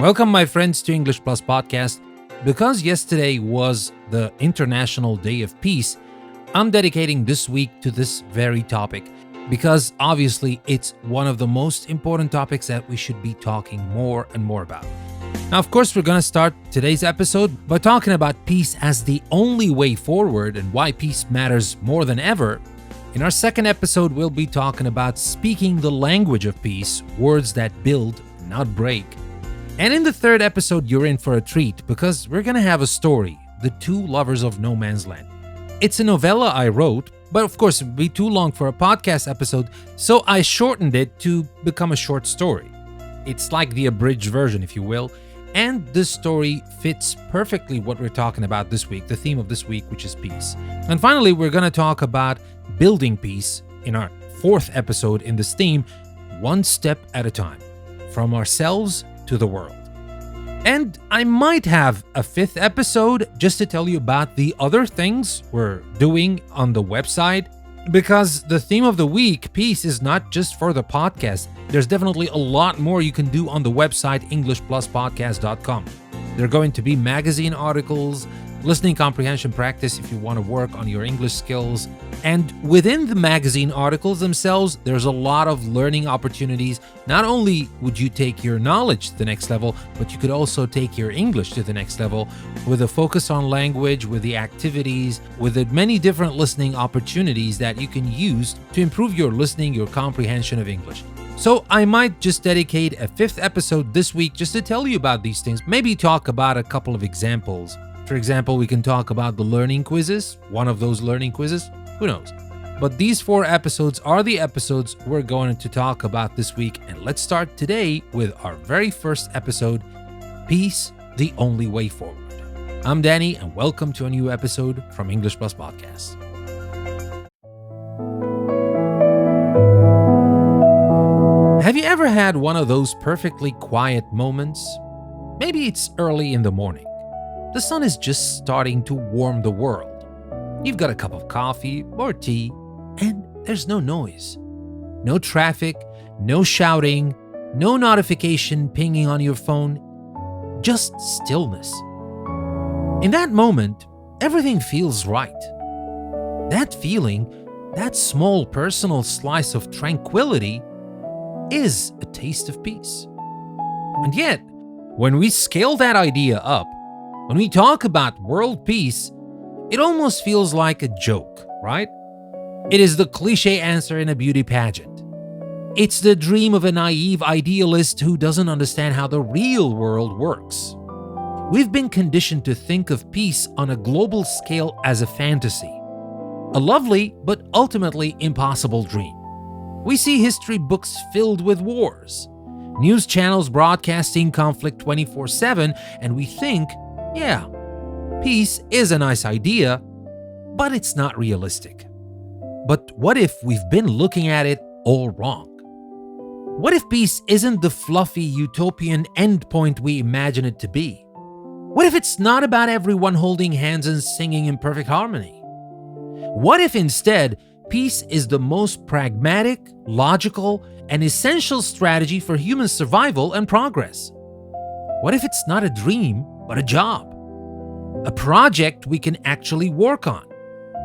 Welcome, my friends, to English Plus Podcast. Because yesterday was the International Day of Peace, I'm dedicating this week to this very topic because obviously it's one of the most important topics that we should be talking more and more about. Now, of course, we're going to start today's episode by talking about peace as the only way forward and why peace matters more than ever. In our second episode, we'll be talking about speaking the language of peace, words that build, not break. And in the third episode, you're in for a treat because we're going to have a story, The Two Lovers of No Man's Land. It's a novella I wrote, but of course it would be too long for a podcast episode, so I shortened it to become a short story. It's like the abridged version, if you will, and this story fits perfectly what we're talking about this week, the theme of this week, which is peace. And finally, we're going to talk about building peace in our fourth episode in this theme, one step at a time, from ourselves to the world. And I might have a fifth episode just to tell you about the other things we're doing on the website, because the theme of the week, peace, is not just for the podcast. There's definitely a lot more you can do on the website, EnglishPlusPodcast.com. There are going to be magazine articles, listening comprehension practice if you want to work on your English skills. And within the magazine articles themselves, there's a lot of learning opportunities. Not only would you take your knowledge to the next level, but you could also take your English to the next level with a focus on language, with the activities, with the many different listening opportunities that you can use to improve your listening, your comprehension of English. So I might just dedicate a fifth episode this week just to tell you about these things, maybe talk about a couple of examples. For example, we can talk about the learning quizzes, one of those learning quizzes, who knows. But these 4 episodes are the episodes we're going to talk about this week, and let's start today with our very first episode, Peace, the Only Way Forward. I'm Danny, and welcome to a new episode from English Plus Podcast. Have you ever had one of those perfectly quiet moments? Maybe it's early in the morning. The sun is just starting to warm the world. You've got a cup of coffee or tea, and there's no noise. No traffic, no shouting, no notification pinging on your phone, just stillness. In that moment, everything feels right. That feeling, that small personal slice of tranquility, is a taste of peace. And yet, when we scale that idea up, when we talk about world peace, it almost feels like a joke, right? It is the cliche answer in a beauty pageant. It's the dream of a naive idealist who doesn't understand how the real world works. We've been conditioned to think of peace on a global scale as a fantasy, a lovely but ultimately impossible dream. We see history books filled with wars, news channels broadcasting conflict 24/7, and we think, yeah, peace is a nice idea, but it's not realistic. But what if we've been looking at it all wrong? What if peace isn't the fluffy utopian endpoint we imagine it to be? What if it's not about everyone holding hands and singing in perfect harmony? What if instead, peace is the most pragmatic, logical, and essential strategy for human survival and progress? What if it's not a dream, but a job? A project we can actually work on?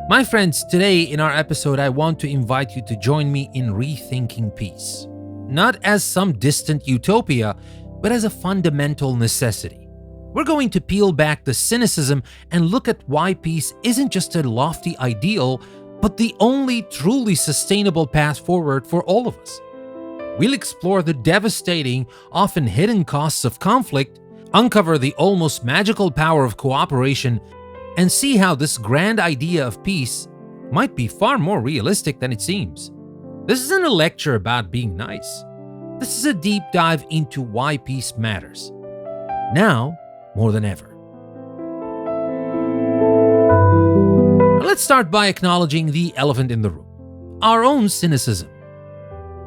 My friends, today in our episode, I want to invite you to join me in rethinking peace. Not as some distant utopia, but as a fundamental necessity. We're going to peel back the cynicism and look at why peace isn't just a lofty ideal, but the only truly sustainable path forward for all of us. We'll explore the devastating, often hidden costs of conflict, uncover the almost magical power of cooperation, and see how this grand idea of peace might be far more realistic than it seems. This isn't a lecture about being nice. This is a deep dive into why peace matters, now more than ever. Let's start by acknowledging the elephant in the room, our own cynicism.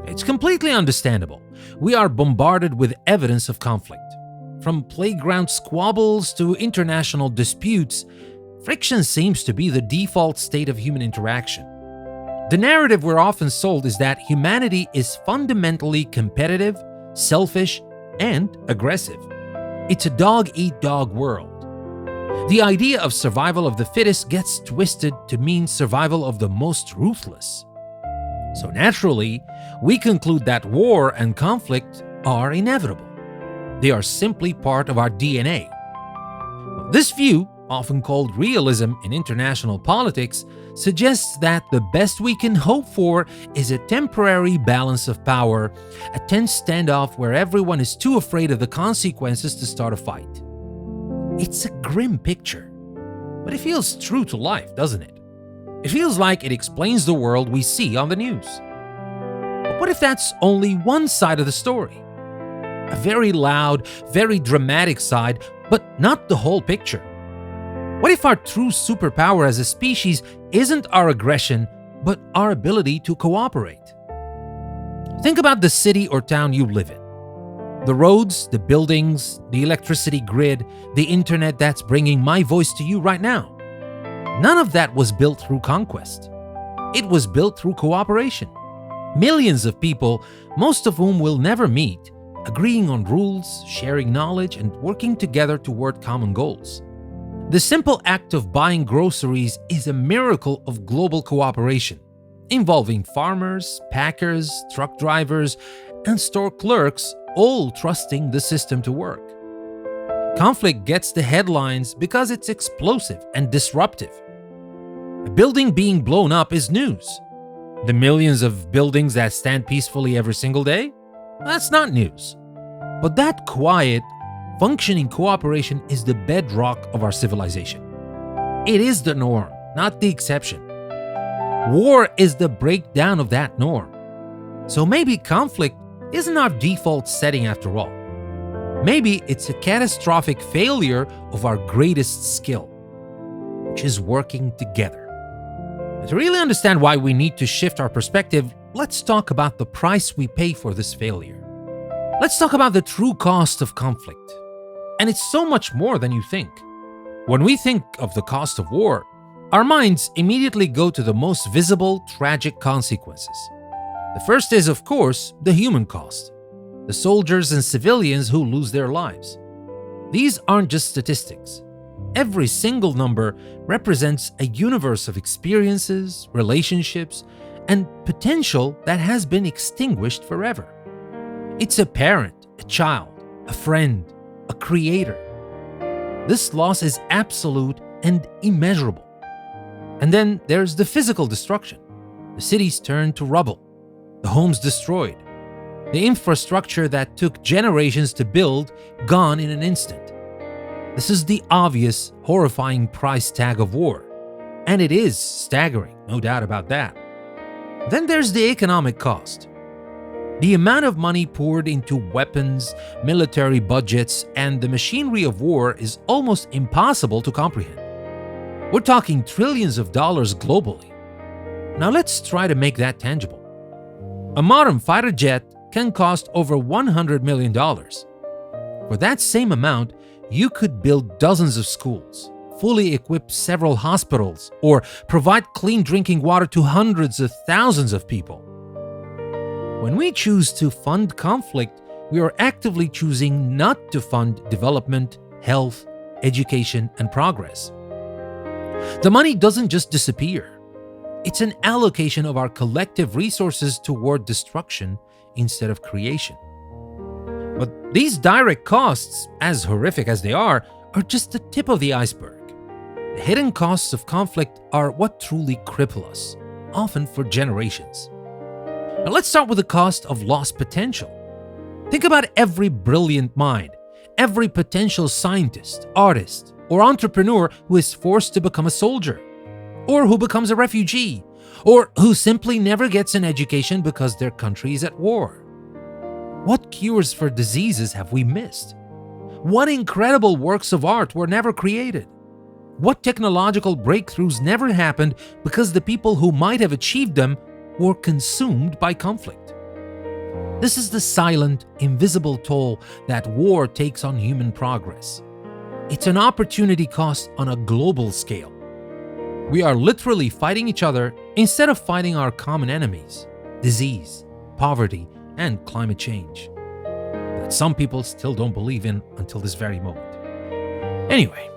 It's completely understandable. We are bombarded with evidence of conflict. From playground squabbles to international disputes, friction seems to be the default state of human interaction. The narrative we're often sold is that humanity is fundamentally competitive, selfish, and aggressive. It's a dog-eat-dog world. The idea of survival of the fittest gets twisted to mean survival of the most ruthless. So naturally, we conclude that war and conflict are inevitable. They are simply part of our DNA. This view, often called realism in international politics, suggests that the best we can hope for is a temporary balance of power, a tense standoff where everyone is too afraid of the consequences to start a fight. It's a grim picture, but it feels true to life, doesn't it? It feels like it explains the world we see on the news. But what if that's only one side of the story? A very loud, very dramatic side, but not the whole picture. What if our true superpower as a species isn't our aggression, but our ability to cooperate? Think about the city or town you live in. The roads, the buildings, the electricity grid, the internet that's bringing my voice to you right now. None of that was built through conquest. It was built through cooperation. Millions of people, most of whom will never meet, agreeing on rules, sharing knowledge, and working together toward common goals. The simple act of buying groceries is a miracle of global cooperation, involving farmers, packers, truck drivers, and store clerks all trusting the system to work. Conflict gets the headlines because it's explosive and disruptive. A building being blown up is news. The millions of buildings that stand peacefully every single day? That's not news. But that quiet, functioning cooperation is the bedrock of our civilization. It is the norm, not the exception. War is the breakdown of that norm. So maybe conflict isn't our default setting after all. Maybe it's a catastrophic failure of our greatest skill, which is working together. To really understand why we need to shift our perspective, let's talk about the price we pay for this failure. Let's talk about the true cost of conflict. And it's so much more than you think. When we think of the cost of war, our minds immediately go to the most visible, tragic consequences. The first is, of course, the human cost. The soldiers and civilians who lose their lives. These aren't just statistics. Every single number represents a universe of experiences, relationships, and potential that has been extinguished forever. It's a parent, a child, a friend, a creator. This loss is absolute and immeasurable. And then there's the physical destruction. The cities turned to rubble, the homes destroyed, the infrastructure that took generations to build gone in an instant. This is the obvious, horrifying price tag of war. And it is staggering, no doubt about that. Then there's the economic cost. The amount of money poured into weapons, military budgets, and the machinery of war is almost impossible to comprehend. We're talking trillions of dollars globally. Now let's try to make that tangible. A modern fighter jet can cost over $100 million. For that same amount, you could build dozens of schools, fully equip several hospitals, or provide clean drinking water to hundreds of thousands of people. When we choose to fund conflict, we are actively choosing not to fund development, health, education, and progress. The money doesn't just disappear. It's an allocation of our collective resources toward destruction instead of creation. But these direct costs, as horrific as they are just the tip of the iceberg. The hidden costs of conflict are what truly cripple us, often for generations. Now let's start with the cost of lost potential. Think about every brilliant mind, every potential scientist, artist, or entrepreneur who is forced to become a soldier, or who becomes a refugee, or who simply never gets an education because their country is at war. What cures for diseases have we missed? What incredible works of art were never created? What technological breakthroughs never happened because the people who might have achieved them were consumed by conflict? This is the silent, invisible toll that war takes on human progress. It's an opportunity cost on a global scale. We are literally fighting each other instead of fighting our common enemies, disease, poverty, and climate change. The that some people still don't believe in until this very moment. Anyway,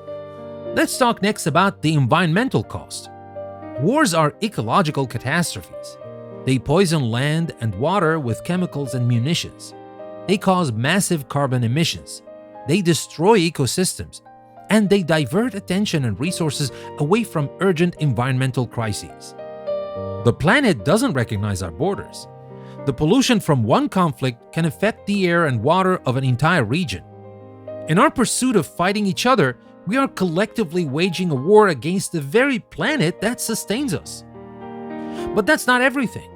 let's talk next about the environmental cost. Wars are ecological catastrophes. They poison land and water with chemicals and munitions. They cause massive carbon emissions. They destroy ecosystems. And they divert attention and resources away from urgent environmental crises. The planet doesn't recognize our borders. The pollution from one conflict can affect the air and water of an entire region. In our pursuit of fighting each other, we are collectively waging a war against the very planet that sustains us. But that's not everything.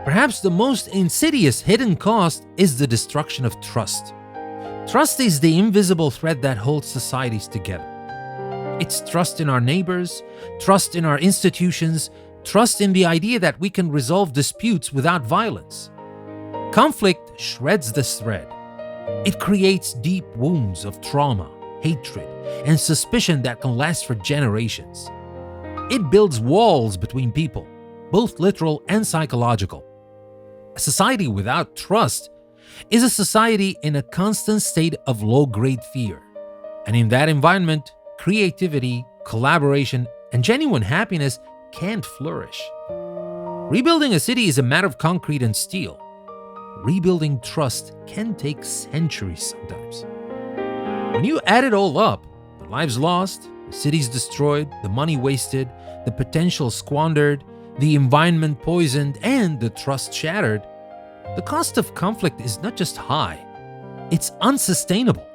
Perhaps the most insidious hidden cost is the destruction of trust. Trust is the invisible thread that holds societies together. It's trust in our neighbors, trust in our institutions, trust in the idea that we can resolve disputes without violence. Conflict shreds this thread. It creates deep wounds of trauma, hatred, and suspicion that can last for generations. It builds walls between people, both literal and psychological. A society without trust is a society in a constant state of low-grade fear. And in that environment, creativity, collaboration, and genuine happiness can't flourish. Rebuilding a city is a matter of concrete and steel. Rebuilding trust can take centuries sometimes. When you add it all up, the lives lost, the cities destroyed, the money wasted, the potential squandered, the environment poisoned, and the trust shattered, the cost of conflict is not just high, it's unsustainable.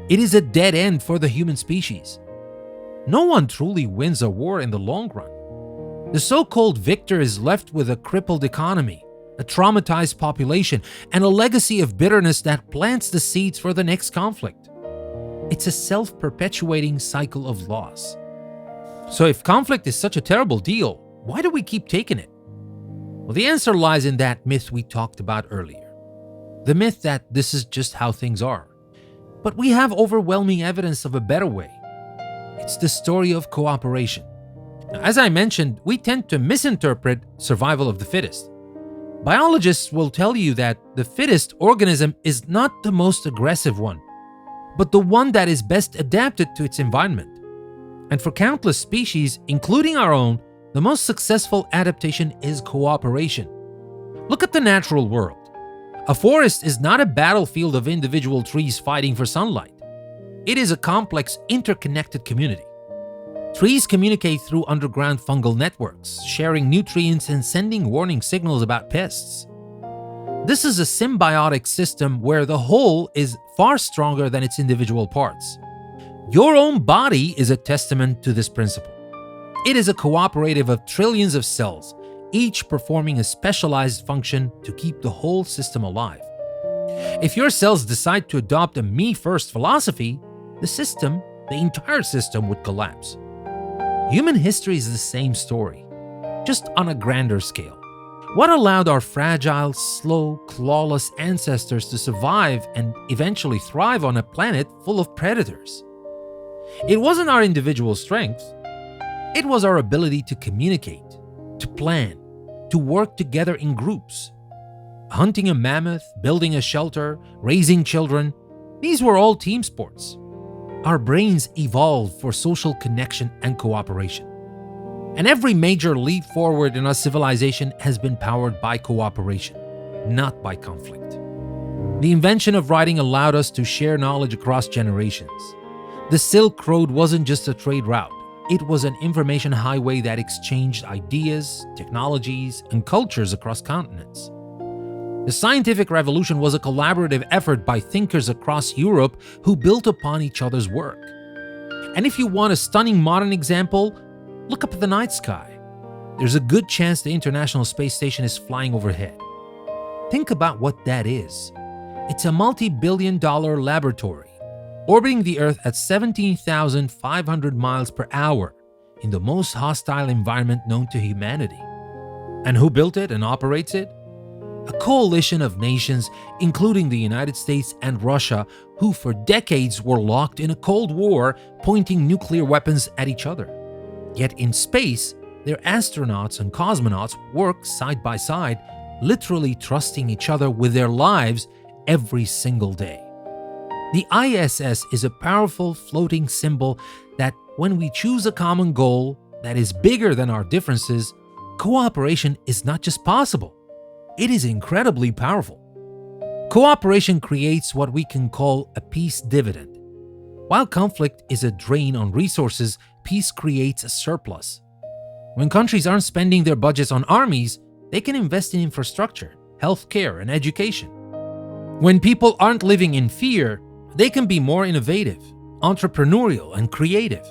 It is a dead end for the human species. No one truly wins a war in the long run. The so-called victor is left with a crippled economy, a traumatized population, and a legacy of bitterness that plants the seeds for the next conflict. It's a self-perpetuating cycle of loss. So if conflict is such a terrible deal, why do we keep taking it? Well, the answer lies in that myth we talked about earlier. The myth that this is just how things are. But we have overwhelming evidence of a better way. It's the story of cooperation. Now, as I mentioned, we tend to misinterpret survival of the fittest. Biologists will tell you that the fittest organism is not the most aggressive one, but the one that is best adapted to its environment. And for countless species, including our own, the most successful adaptation is cooperation. Look at the natural world. A forest is not a battlefield of individual trees fighting for sunlight. It is a complex, interconnected community. Trees communicate through underground fungal networks, sharing nutrients and sending warning signals about pests. This is a symbiotic system where the whole is far stronger than its individual parts. Your own body is a testament to this principle. It is a cooperative of trillions of cells, each performing a specialized function to keep the whole system alive. If your cells decide to adopt a me-first philosophy, the entire system would collapse. Human history is the same story, just on a grander scale. What allowed our fragile, slow, clawless ancestors to survive and eventually thrive on a planet full of predators? It wasn't our individual strength. It was our ability to communicate, to plan, to work together in groups. Hunting a mammoth, building a shelter, raising children, these were all team sports. Our brains evolved for social connection and cooperation. And every major leap forward in our civilization has been powered by cooperation, not by conflict. The invention of writing allowed us to share knowledge across generations. The Silk Road wasn't just a trade route. It was an information highway that exchanged ideas, technologies, and cultures across continents. The scientific revolution was a collaborative effort by thinkers across Europe who built upon each other's work. And if you want a stunning modern example, look up at the night sky. There's a good chance the International Space Station is flying overhead. Think about what that is. It's a multi-billion-dollar laboratory, orbiting the Earth at 17,500 miles per hour in the most hostile environment known to humanity. And who built it and operates it? A coalition of nations, including the United States and Russia, who for decades were locked in a Cold War, pointing nuclear weapons at each other. Yet in space, their astronauts and cosmonauts work side by side, literally trusting each other with their lives every single day. The ISS is a powerful floating symbol that when we choose a common goal that is bigger than our differences, cooperation is not just possible, it is incredibly powerful. Cooperation creates what we can call a peace dividend. While conflict is a drain on resources, peace creates a surplus. When countries aren't spending their budgets on armies, they can invest in infrastructure, healthcare, and education. When people aren't living in fear, they can be more innovative, entrepreneurial, and creative.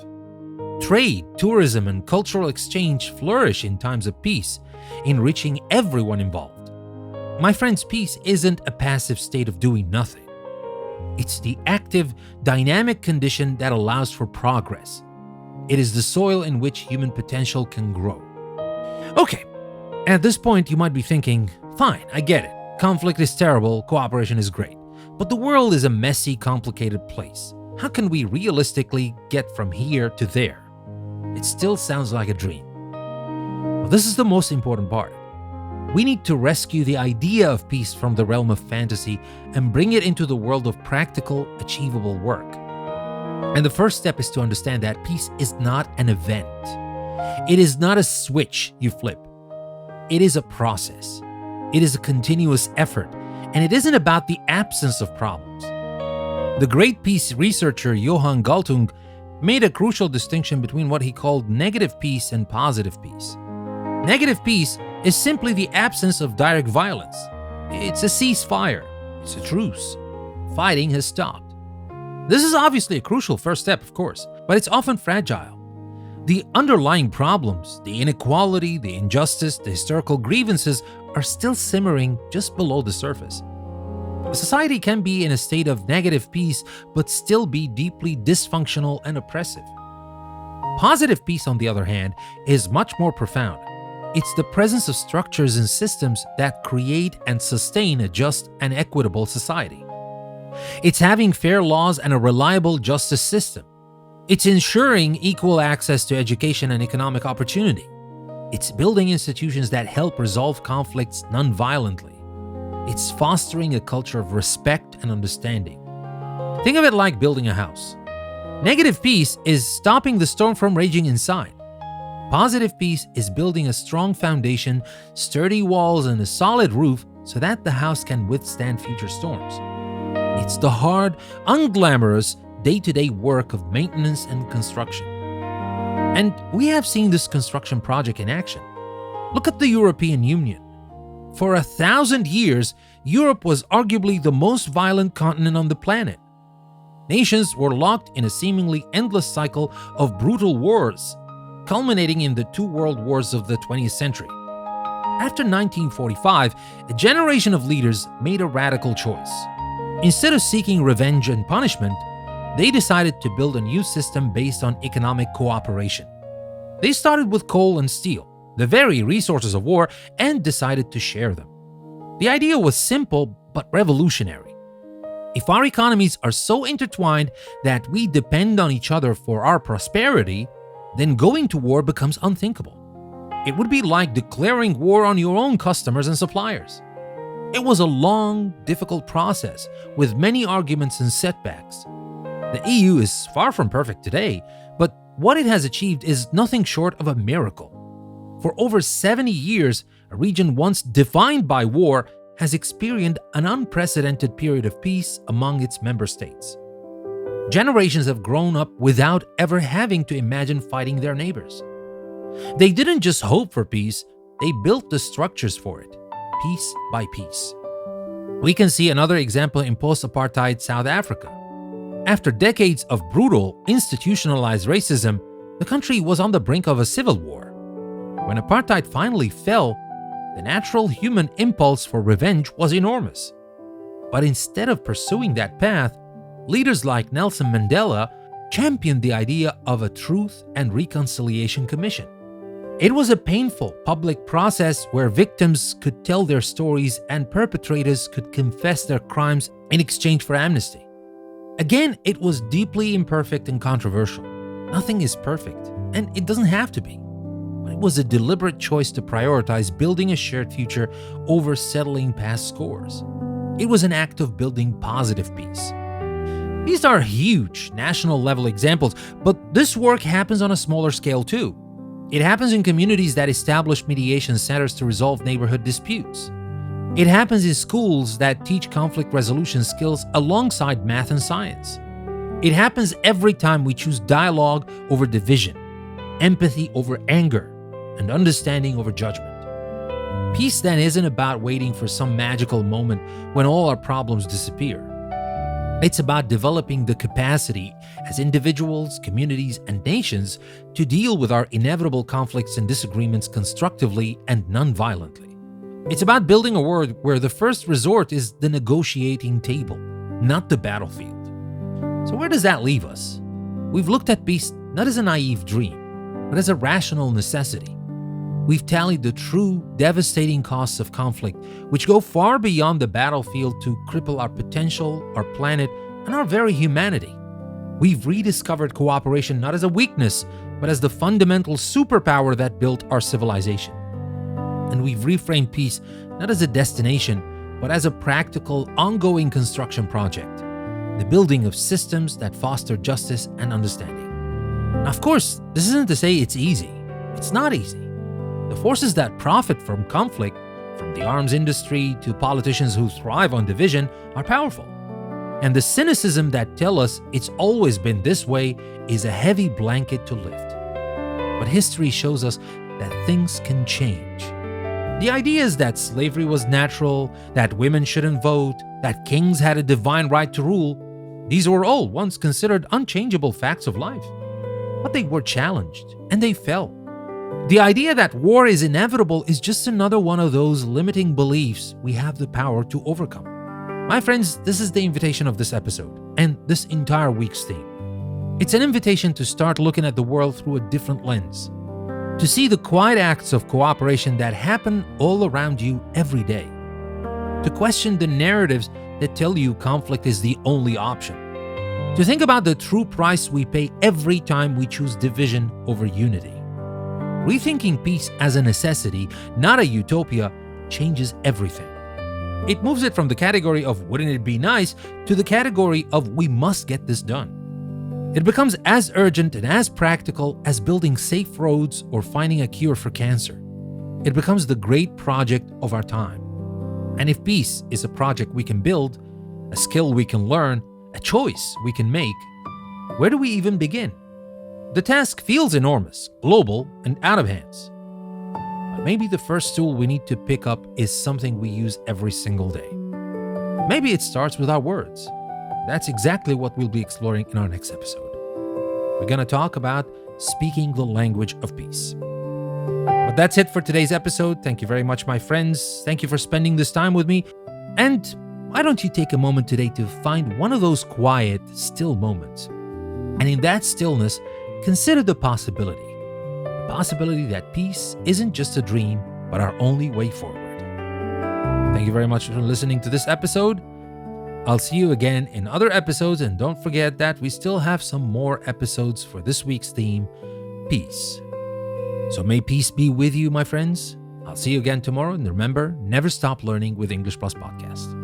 Trade, tourism, and cultural exchange flourish in times of peace, enriching everyone involved. My friends, peace isn't a passive state of doing nothing. It's the active, dynamic condition that allows for progress. It is the soil in which human potential can grow. Okay, at this point you might be thinking, fine, I get it. Conflict is terrible, cooperation is great. But the world is a messy, complicated place. How can we realistically get from here to there? It still sounds like a dream. Well, this is the most important part. We need to rescue the idea of peace from the realm of fantasy and bring it into the world of practical, achievable work. And the first step is to understand that peace is not an event. It is not a switch you flip. It is a process. It is a continuous effort, and it isn't about the absence of problems. The great peace researcher Johann Galtung made a crucial distinction between what he called negative peace and positive peace. Negative peace is simply the absence of direct violence. It's a ceasefire. It's a truce. Fighting has stopped. This is obviously a crucial first step, of course, but it's often fragile. The underlying problems, the inequality, the injustice, the historical grievances are still simmering just below the surface. A society can be in a state of negative peace but still be deeply dysfunctional and oppressive. Positive peace, on the other hand, is much more profound. It's the presence of structures and systems that create and sustain a just and equitable society. It's having fair laws and a reliable justice system. It's ensuring equal access to education and economic opportunity. It's building institutions that help resolve conflicts non-violently. It's fostering a culture of respect and understanding. Think of it like building a house. Negative peace is stopping the storm from raging inside. Positive peace is building a strong foundation, sturdy walls, and a solid roof so that the house can withstand future storms. It's the hard, unglamorous, day-to-day work of maintenance and construction. And we have seen this construction project in action. Look at the European Union. For 1,000 years, Europe was arguably the most violent continent on the planet. Nations were locked in a seemingly endless cycle of brutal wars, culminating in the two world wars of the 20th century. After 1945, a generation of leaders made a radical choice. Instead of seeking revenge and punishment, they decided to build a new system based on economic cooperation. They started with coal and steel, the very resources of war, and decided to share them. The idea was simple but revolutionary. If our economies are so intertwined that we depend on each other for our prosperity, then going to war becomes unthinkable. It would be like declaring war on your own customers and suppliers. It was a long, difficult process with many arguments and setbacks. The EU is far from perfect today, but what it has achieved is nothing short of a miracle. For over 70 years, a region once defined by war has experienced an unprecedented period of peace among its member states. Generations have grown up without ever having to imagine fighting their neighbors. They didn't just hope for peace, they built the structures for it, piece by piece. We can see another example in post-apartheid South Africa. After decades of brutal, institutionalized racism, the country was on the brink of a civil war. When apartheid finally fell, the natural human impulse for revenge was enormous. But instead of pursuing that path, leaders like Nelson Mandela championed the idea of a Truth and Reconciliation Commission. It was a painful public process where victims could tell their stories and perpetrators could confess their crimes in exchange for amnesty. Again, it was deeply imperfect and controversial. Nothing is perfect, and it doesn't have to be. But it was a deliberate choice to prioritize building a shared future over settling past scores. It was an act of building positive peace. These are huge national level examples, but this work happens on a smaller scale too. It happens in communities that establish mediation centers to resolve neighborhood disputes. It happens in schools that teach conflict resolution skills alongside math and science. It happens every time we choose dialogue over division, empathy over anger, and understanding over judgment. Peace then isn't about waiting for some magical moment when all our problems disappear. It's about developing the capacity as individuals, communities, and nations to deal with our inevitable conflicts and disagreements constructively and non-violently. It's about building a world where the first resort is the negotiating table, not the battlefield. So where does that leave us? We've looked at peace not as a naive dream, but as a rational necessity. We've tallied the true, devastating costs of conflict, which go far beyond the battlefield to cripple our potential, our planet, and our very humanity. We've rediscovered cooperation not as a weakness, but as the fundamental superpower that built our civilization. And we've reframed peace not as a destination, but as a practical, ongoing construction project, the building of systems that foster justice and understanding. Now, of course, this isn't to say it's easy. It's not easy. The forces that profit from conflict, from the arms industry to politicians who thrive on division, are powerful. And the cynicism that tell us it's always been this way is a heavy blanket to lift. But history shows us that things can change. The ideas that slavery was natural, that women shouldn't vote, that kings had a divine right to rule, these were all once considered unchangeable facts of life. But they were challenged, and they fell. The idea that war is inevitable is just another one of those limiting beliefs we have the power to overcome. My friends, this is the invitation of this episode, and this entire week's theme. It's an invitation to start looking at the world through a different lens, to see the quiet acts of cooperation that happen all around you every day, to question the narratives that tell you conflict is the only option, to think about the true price we pay every time we choose division over unity. Rethinking peace as a necessity, not a utopia, changes everything. It moves it from the category of wouldn't it be nice to the category of we must get this done. It becomes as urgent and as practical as building safe roads or finding a cure for cancer. It becomes the great project of our time. And if peace is a project we can build, a skill we can learn, a choice we can make, where do we even begin? The task feels enormous, global, and out of hands. But maybe the first tool we need to pick up is something we use every single day. Maybe it starts with our words. That's exactly what we'll be exploring in our next episode. We're going to talk about speaking the language of peace. But that's it for today's episode. Thank you very much, my friends. Thank you for spending this time with me. And why don't you take a moment today to find one of those quiet, still moments? And in that stillness, consider the possibility that peace isn't just a dream, but our only way forward. Thank you very much for listening to this episode. I'll see you again in other episodes, and don't forget that we still have some more episodes for this week's theme, peace. So may peace be with you, my friends. I'll see you again tomorrow, and remember, never stop learning with English Plus Podcast.